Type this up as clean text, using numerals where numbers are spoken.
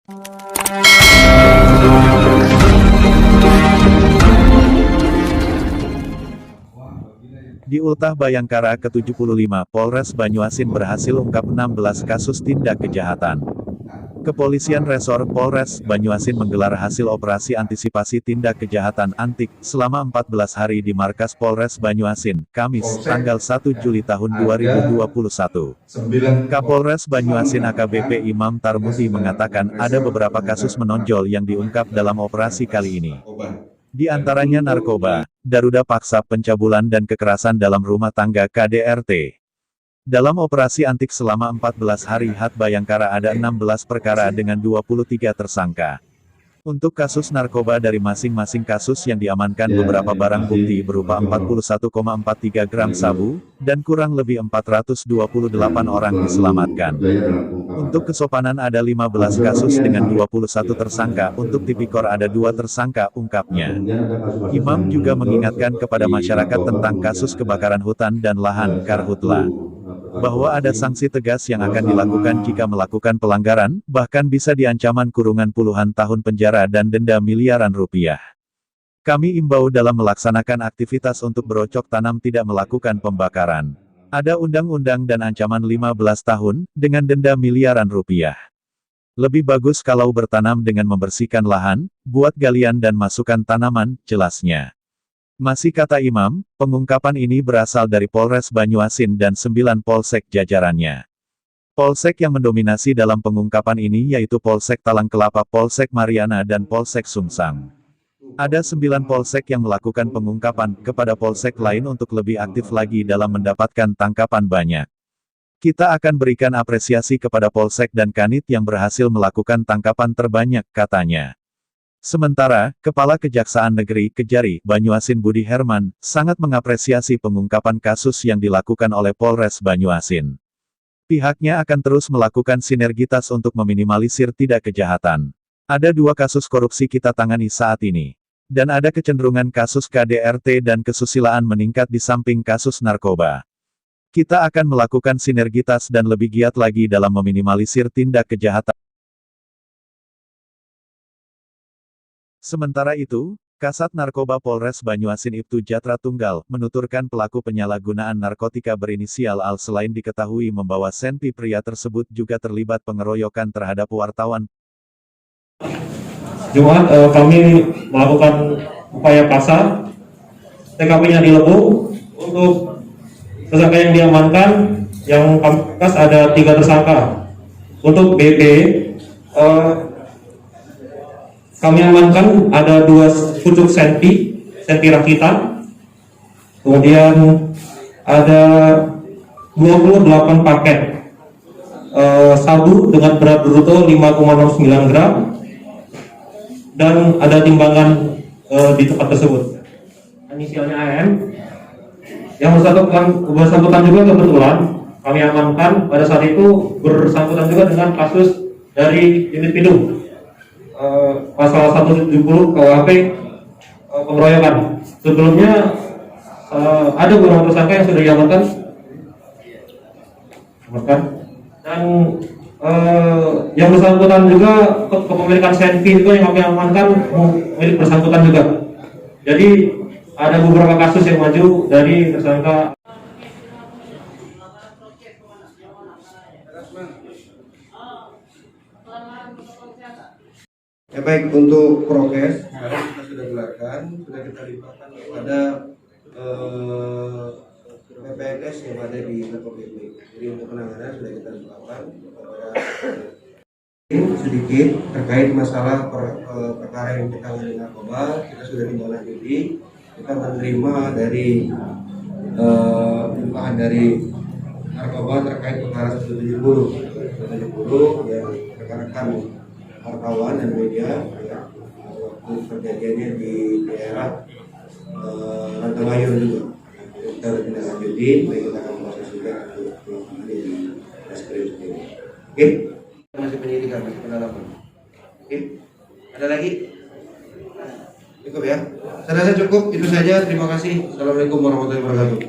Di ultah Bayangkara ke-75, Polres Banyuasin berhasil ungkap 16 kasus tindak kejahatan. Kepolisian Resor Polres Banyuasin menggelar hasil operasi antisipasi tindak kejahatan antik selama 14 hari di markas Polres Banyuasin, Kamis, tanggal 1 Juli tahun 2021. Kapolres Banyuasin AKBP Imam Tarmuti mengatakan ada beberapa kasus menonjol yang diungkap dalam operasi kali ini. Di antaranya narkoba, daruda paksa, pencabulan dan kekerasan dalam rumah tangga KDRT. Dalam operasi antik selama 14 hari Bayangkara ada 16 perkara dengan 23 tersangka. Untuk kasus narkoba dari masing-masing kasus yang diamankan beberapa barang bukti berupa 41,43 gram sabu, dan kurang lebih 428 orang diselamatkan. Untuk kesopanan ada 15 kasus dengan 21 tersangka, untuk tipikor ada 2 tersangka, ungkapnya. Imam juga mengingatkan kepada masyarakat tentang kasus kebakaran hutan dan lahan Karhutla, bahwa ada sanksi tegas yang akan dilakukan jika melakukan pelanggaran, bahkan bisa diancaman kurungan puluhan tahun penjara dan denda miliaran rupiah. Kami imbau dalam melaksanakan aktivitas untuk berocok tanam tidak melakukan pembakaran. Ada undang-undang dan ancaman 15 tahun, dengan denda miliaran rupiah. Lebih bagus kalau bertanam dengan membersihkan lahan, buat galian dan masukkan tanaman, jelasnya. Masih kata Imam, pengungkapan ini berasal dari Polres Banyuasin dan 9 polsek jajarannya. Polsek yang mendominasi dalam pengungkapan ini yaitu Polsek Talang Kelapa, Polsek Mariana dan Polsek Sungsang. Ada 9 polsek yang melakukan pengungkapan kepada polsek lain untuk lebih aktif lagi dalam mendapatkan tangkapan banyak. Kita akan berikan apresiasi kepada polsek dan kanit yang berhasil melakukan tangkapan terbanyak, katanya. Sementara, Kepala Kejaksaan Negeri Kejari, Banyuasin Budi Herman, sangat mengapresiasi pengungkapan kasus yang dilakukan oleh Polres Banyuasin. Pihaknya akan terus melakukan sinergitas untuk meminimalisir tindak kejahatan. Ada 2 kasus korupsi kita tangani saat ini. Dan ada kecenderungan kasus KDRT dan kesusilaan meningkat di samping kasus narkoba. Kita akan melakukan sinergitas dan lebih giat lagi dalam meminimalisir tindak kejahatan. Sementara itu, Kasat Narkoba Polres Banyuasin Ibtu Jatra Tunggal, menuturkan pelaku penyalahgunaan narkotika berinisial AL selain diketahui membawa senpi, pria tersebut juga terlibat pengeroyokan terhadap wartawan. Jumat kami melakukan upaya paksa, TKP-nya di Lebu. Untuk tersangka yang diamankan, yang kami ada 3 tersangka. Untuk BP, kami amankan ada 2 pucuk senpi rakitan, kemudian ada 28 paket sabu dengan berat bruto 5,09 gram, dan ada timbangan di tempat tersebut. Inisialnya AM. Yang bersangkutan juga kebetulan kami amankan pada saat itu bersangkutan juga dengan kasus dari unit Pidum. Pasal 170 KUHP pengeroyokan. Sebelumnya ada beberapa tersangka yang sudah diamankan, dan yang bersangkutan juga kepemilikan senpi itu yang kami amankan milik bersangkutan juga. Jadi ada beberapa kasus yang maju dari tersangka. Ya baik, untuk prokes kita sudah gelarkan, sudah kita limpahkan kepada PPNS yang ada di Narkoba. Jadi untuk penanganan sudah kita limpahkan kepada sedikit terkait masalah perkara yang ditangani narkoba. Kita sudah ditindaklanjuti, kita menerima dari limpahan dari narkoba terkait perkara 170 yang rekan-rekan wartawan dan media ya, waktu terjadinya di daerah Rantamayur juga. Kita sudah tindak lanjuti, baik kita akan proses juga di reskrim sendiri. Oke, masih penyidikan, masih pendalaman. Oke, ada lagi? Cukup ya? Saya rasa cukup, itu saja. Terima kasih. Assalamualaikum warahmatullahi wabarakatuh.